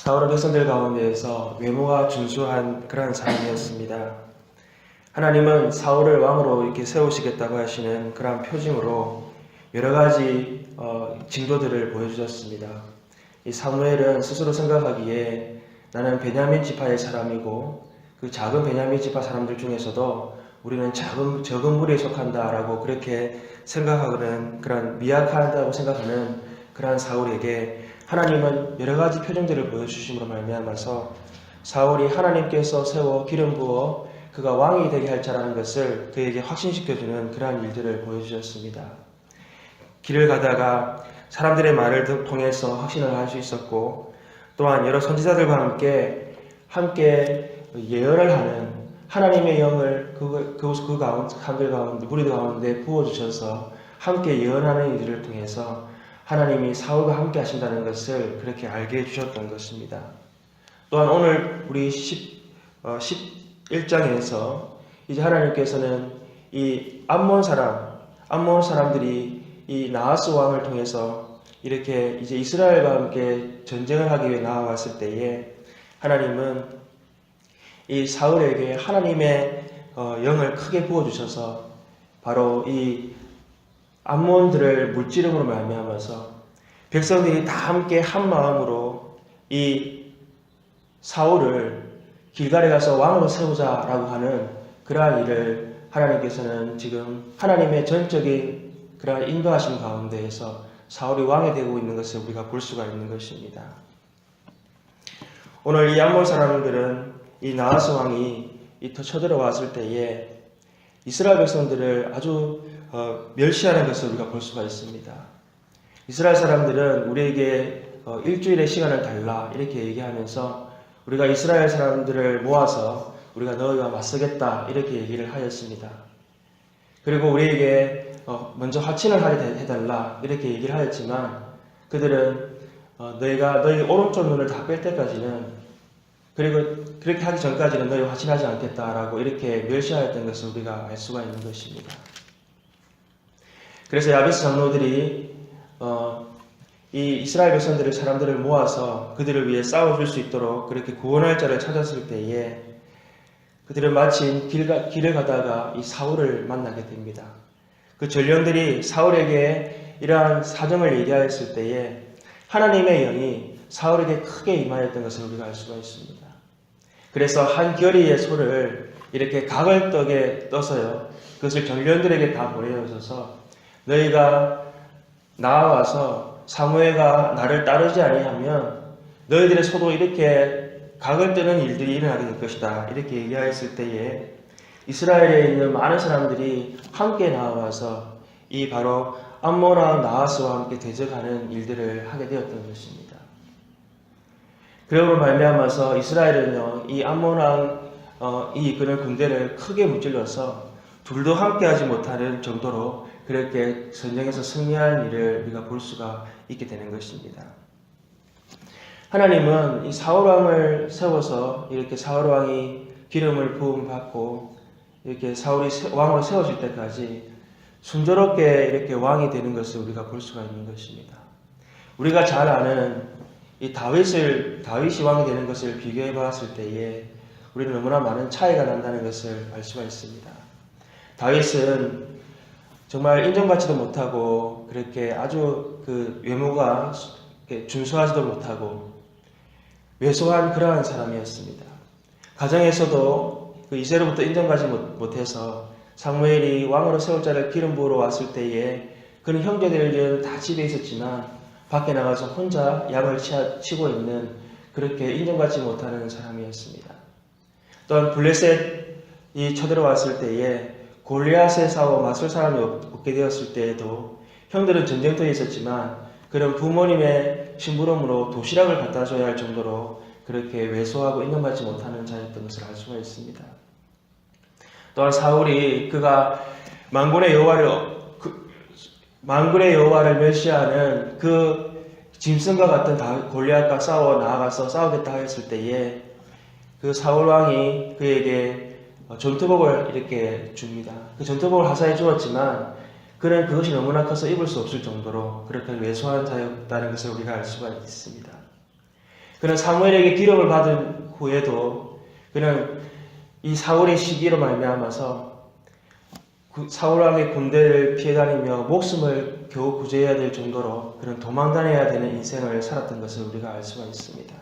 사울은 백성들 가운데에서 외모가 준수한 그러한 사람이었습니다. 하나님은 사울을 왕으로 이렇게 세우시겠다고 하시는 그러한 표징으로 여러 가지 징조들을 보여주셨습니다. 이 사무엘은 스스로 생각하기에 나는 베냐민 지파의 사람이고 그 작은 베냐민 지파 사람들 중에서도 우리는 적은 무리에 속한다라고 그렇게 생각하는 그런 미약하다고 생각하는 그러한 사울에게 하나님은 여러 가지 표정들을 보여주심으로 말미암아서 사울이 하나님께서 세워 기름 부어 그가 왕이 되게 할 자라는 것을 그에게 확신시켜주는 그러한 일들을 보여주셨습니다. 길을 가다가 사람들의 말을 통해서 확신을 할 수 있었고 또한 여러 선지자들과 함께 예언을 하는 하나님의 영을 사람들 가운데 무리들 가운데 부어주셔서 함께 예언하는 일들을 통해서 하나님이 사울과 함께 하신다는 것을 그렇게 알게 해주셨던 것입니다. 또한 오늘 우리 11장에서 이제 하나님께서는 이 암몬 사람들이 이 나하스 왕을 통해서 이렇게 이제 이스라엘과 함께 전쟁을 하기 위해 나아왔을 때에 하나님은 이 사울에게 하나님의 영을 크게 부어주셔서 바로 이 암몬들을 물찌름으로 말미암아서 백성들이 다 함께 한 마음으로 이 사울을 길갈에 가서 왕으로 세우자라고 하는 그러한 일을 하나님께서는 지금 하나님의 전적인 그러한 인도하심 가운데에서 사울이 왕이 되고 있는 것을 우리가 볼 수가 있는 것입니다. 오늘 이 암몬 사람들은 이 나하스 왕이 쳐들어왔을 때에 이스라엘 백성들을 아주 멸시하는 것을 우리가 볼 수가 있습니다. 이스라엘 사람들은 우리에게 일주일의 시간을 달라 이렇게 얘기하면서 우리가 이스라엘 사람들을 모아서 우리가 너희와 맞서겠다 이렇게 얘기를 하였습니다. 그리고 우리에게 먼저 화친을 해달라 이렇게 얘기를 하였지만 그들은 너희가 너희 오른쪽 눈을 다 뺄 때까지는 그리고 그렇게 하기 전까지는 너희 화친하지 않겠다라고 이렇게 멸시하였던 것을 우리가 알 수가 있는 것입니다. 그래서 야베스 장로들이 이 이스라엘 백성들을 사람들을 모아서 그들을 위해 싸워줄 수 있도록 그렇게 구원할 자를 찾았을 때에 그들은 마침 길을 가다가 이 사울을 만나게 됩니다. 그 전령들이 사울에게 이러한 사정을 얘기하였을 때에 하나님의 영이 사울에게 크게 임하였던 것을 우리가 알 수가 있습니다. 그래서 한 결의의 소를 이렇게 각을 떠서요. 그것을 전령들에게 다 보내어서 너희가 나와서 사무엘과 나를 따르지 아니하면 너희들의 소도 이렇게 각을 뜨는 일들이 일어나게 될 것이다. 이렇게 얘기하였을 때에 이스라엘에 있는 많은 사람들이 함께 나와서 이 바로 암몬 왕 나하스와 함께 대적하는 일들을 하게 되었던 것입니다. 그러므로 말미암아서 이스라엘은요 이 암몬 왕이 이끄는 군대를 크게 무찔러서 둘도 함께하지 못하는 정도로 그렇게 전쟁에서 승리한 일을 우리가 볼 수가 있게 되는 것입니다. 하나님은 이 사울 왕을 세워서 이렇게 사울 왕이 기름을 부음 받고 이렇게 사울이 왕으로 세워질 때까지 순조롭게 이렇게 왕이 되는 것을 우리가 볼 수가 있는 것입니다. 우리가 잘 아는 이 다윗이 왕이 되는 것을 비교해 봤을 때에 우리는 너무나 많은 차이가 난다는 것을 알 수가 있습니다. 다윗은 정말 인정받지도 못하고 그렇게 아주 그 외모가 준수하지도 못하고 왜소한 그러한 사람이었습니다. 가정에서도 그 이세로부터 인정받지 못해서 사무엘이 왕으로 세울 자를 기름 부으러 왔을 때에 그는 형제들은 다 집에 있었지만 밖에 나가서 혼자 양을 치고 있는 그렇게 인정받지 못하는 사람이었습니다. 또한 블레셋이 쳐들어왔을 때에 골리앗에 싸워 맞설 사람이 없게 되었을 때에도 형들은 전쟁터에 있었지만 그런 부모님의 심부름으로 도시락을 갖다 줘야 할 정도로 그렇게 왜소하고 인정받지 못하는 자였던 것을 알 수가 있습니다. 또한 사울이 그가 만군의 여호와를 멸시하는 그 짐승과 같은 골리앗과 싸워 나아가서 싸우겠다 하였을 때에 그 사울 왕이 그에게 전투복을 이렇게 줍니다. 그 전투복을 하사해 주었지만 그는 그것이 너무나 커서 입을 수 없을 정도로 그렇게 왜소한 자였다는 것을 우리가 알 수가 있습니다. 그는 사무엘에게 기름을 받은 후에도 그는 이 사울의 시기로 말미암아서 사울 왕의 군대를 피해 다니며 목숨을 겨우 구제해야 될 정도로 그는 도망다녀야 되는 인생을 살았던 것을 우리가 알 수가 있습니다.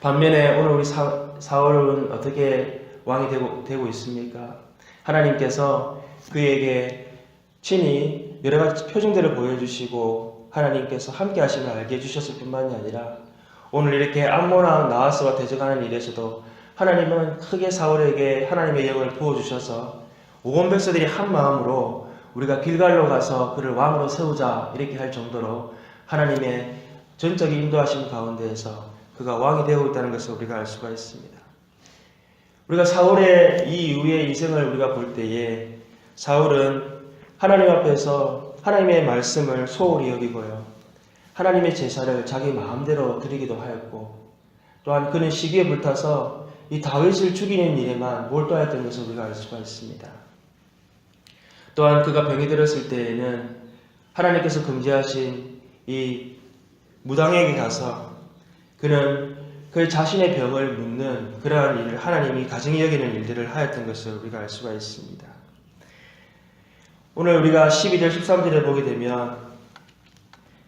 반면에 오늘 우리 사울은 어떻게 왕이 되고 있습니까? 하나님께서 그에게 친히 여러 가지 표징들을 보여주시고 하나님께서 함께 하심을 알게 해주셨을 뿐만이 아니라 오늘 이렇게 암몬 왕 나하스와 대적하는 일에서도 하나님은 크게 사울에게 하나님의 영을 부어주셔서 온 백성들이 한 마음으로 우리가 길갈로 가서 그를 왕으로 세우자 이렇게 할 정도로 하나님의 전적인 인도하심 가운데에서 그가 왕이 되고 있다는 것을 우리가 알 수가 있습니다. 우리가 사울의 이 이후의 인생을 우리가 볼 때에 사울은 하나님 앞에서 하나님의 말씀을 소홀히 여기고요. 하나님의 제사를 자기 마음대로 드리기도 하였고 또한 그는 시기에 불타서 이 다윗을 죽이는 일에만 몰두하였던 것을 우리가 알 수가 있습니다. 또한 그가 병이 들었을 때에는 하나님께서 금지하신 이 무당에게 가서 그는 그 자신의 병을 묻는 그러한 일을 하나님이 가증히 여기는 일들을 하였던 것을 우리가 알 수가 있습니다. 오늘 우리가 12절 13절에 보게 되면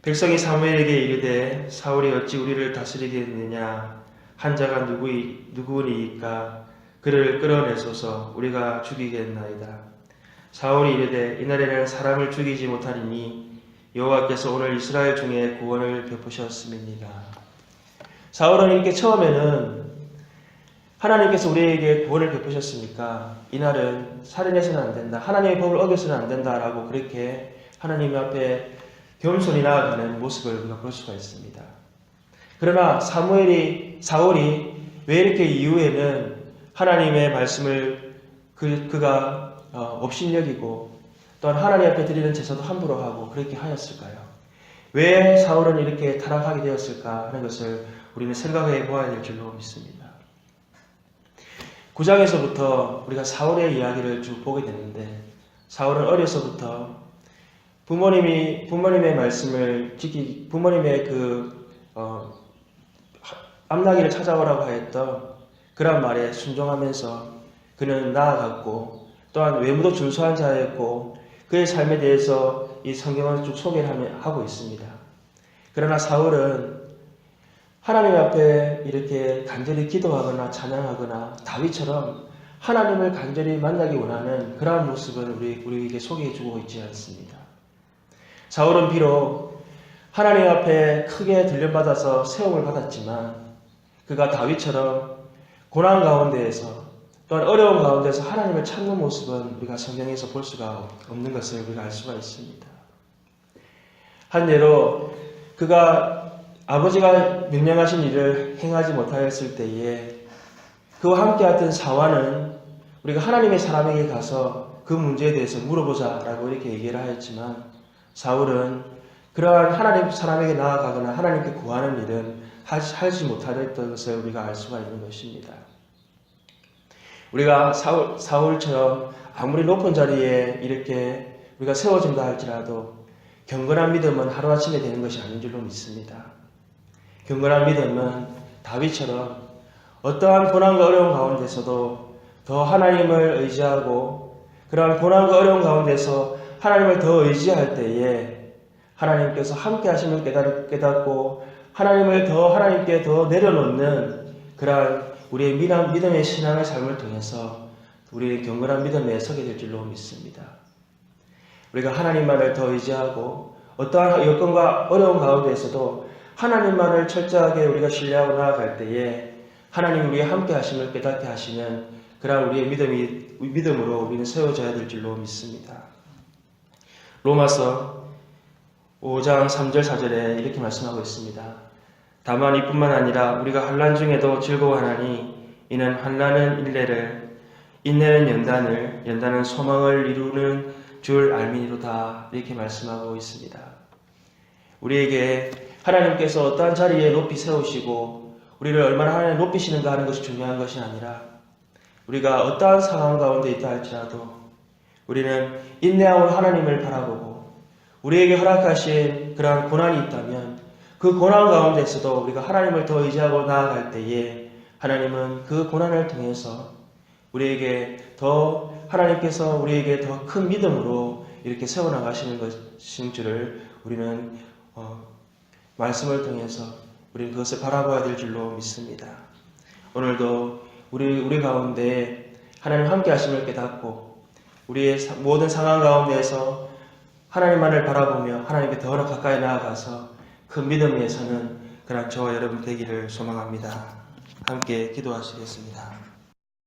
백성이 사무엘에게 이르되 사울이 어찌 우리를 다스리겠느냐 한 자가 누구니이까 그를 끌어내소서 우리가 죽이겠나이다. 사울이 이르되 이날에는 사람을 죽이지 못하리니 여호와께서 오늘 이스라엘 중에 구원을 베푸셨음이니라. 사울은 이렇게 처음에는 하나님께서 우리에게 구원을 베푸셨으니까 이날은 살인해서는 안 된다. 하나님의 법을 어겨서는 안 된다라고 그렇게 하나님 앞에 겸손히 나아가는 모습을 우리가 볼 수가 있습니다. 그러나 사울이 왜 이렇게 이후에는 하나님의 말씀을 그가 업신여기고 또한 하나님 앞에 드리는 제사도 함부로 하고 그렇게 하였을까요? 왜 사울은 이렇게 타락하게 되었을까 하는 것을 우리는 생각해 보아야 될 줄로 믿습니다. 9장에서부터 우리가 사울의 이야기를 쭉 보게 되는데 사울은 어려서부터 부모님의 말씀을 부모님의 암나기를 찾아오라고 하였던 그런 말에 순종하면서 그는 나아갔고 또한 외모도 준수한 자였고 그의 삶에 대해서 이 성경을 쭉 소개를 하고 있습니다. 그러나 사울은 하나님 앞에 이렇게 간절히 기도하거나 찬양하거나 다윗처럼 하나님을 간절히 만나기 원하는 그러한 모습을 우리에게 소개해주고 있지 않습니다. 사울은 비록 하나님 앞에 크게 들려받아서 세움을 받았지만 그가 다윗처럼 고난 가운데에서 또한 어려운 가운데서 하나님을 찾는 모습은 우리가 성경에서 볼 수가 없는 것을 우리가 알 수가 있습니다. 한 예로 그가 아버지가 명령하신 일을 행하지 못하였을 때에 그와 함께했던 사환은 우리가 하나님의 사람에게 가서 그 문제에 대해서 물어보자라고 이렇게 얘기를 하였지만 사울은 그러한 하나님 사람에게 나아가거나 하나님께 구하는 일은 하지 못하였던 것을 우리가 알 수가 있는 것입니다. 우리가 사울처럼 아무리 높은 자리에 이렇게 우리가 세워진다 할지라도 경건한 믿음은 하루아침에 되는 것이 아닌 줄로 믿습니다. 경건한 믿음은 다윗처럼 어떠한 고난과 어려운 가운데서도 더 하나님을 의지하고 그러한 고난과 어려운 가운데서 하나님을 더 의지할 때에 하나님께서 함께 하심을 깨닫고 하나님께 더 내려놓는 그러한 우리의 믿음의 신앙의 삶을 통해서 우리의 경건한 믿음에 서게 될 줄로 믿습니다. 우리가 하나님만을 더 의지하고 어떠한 여건과 어려운 가운데에서도 하나님만을 철저하게 우리가 신뢰하고 나아갈 때에 하나님 우리의 함께 하심을 깨닫게 하시는 그러한 우리의 믿음으로 우리는 세워져야 될 줄로 믿습니다. 로마서 5장 3절 4절에 이렇게 말씀하고 있습니다. 다만 이뿐만 아니라 우리가 환난 중에도 즐거워하나니 이는 환난은 인내를, 인내는 연단을, 연단은 소망을 이루는 줄 알미니로다 이렇게 말씀하고 있습니다. 우리에게 하나님께서 어떠한 자리에 높이 세우시고 우리를 얼마나 하나님 높이시는가 하는 것이 중요한 것이 아니라 우리가 어떠한 상황 가운데 있다 할지라도 우리는 인내하고 하나님을 바라보고 우리에게 허락하신 그러한 고난이 있다면 그 고난 가운데서도 우리가 하나님을 더 의지하고 나아갈 때에 하나님은 그 고난을 통해서 우리에게 더 하나님께서 우리에게 더 큰 믿음으로 이렇게 세워나가시는 것인 줄을 우리는 말씀을 통해서 우리는 그것을 바라봐야 될 줄로 믿습니다. 오늘도 우리 가운데 하나님 함께 하심을 깨닫고 우리의 모든 상황 가운데에서 하나님만을 바라보며 하나님께 더 가까이 나아가서 그 믿음 위에 서는 그런 저와 여러분 되기를 소망합니다. 함께 기도하시겠습니다.